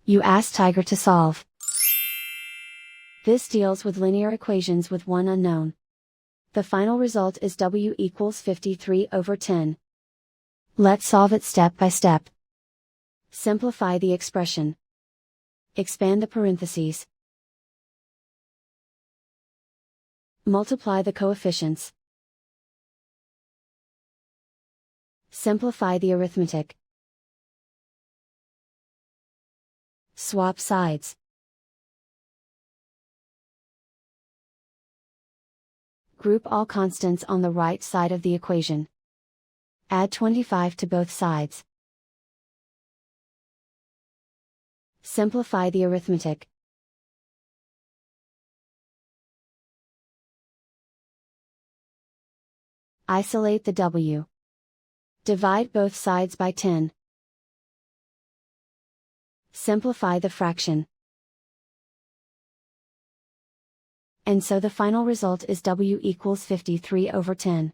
You ask Tiger to solve. This deals with linear equations with one unknown. The final result is w equals 53/10. Let's solve it step by step. Simplify the expression. Expand the parentheses. Multiply the coefficients. Simplify the arithmetic. Swap sides. Group all constants on the right side of the equation. Add 25 to both sides. Simplify the arithmetic. Isolate the w. Divide both sides by 10. Simplify the fraction. And so the final result is w equals 53/10.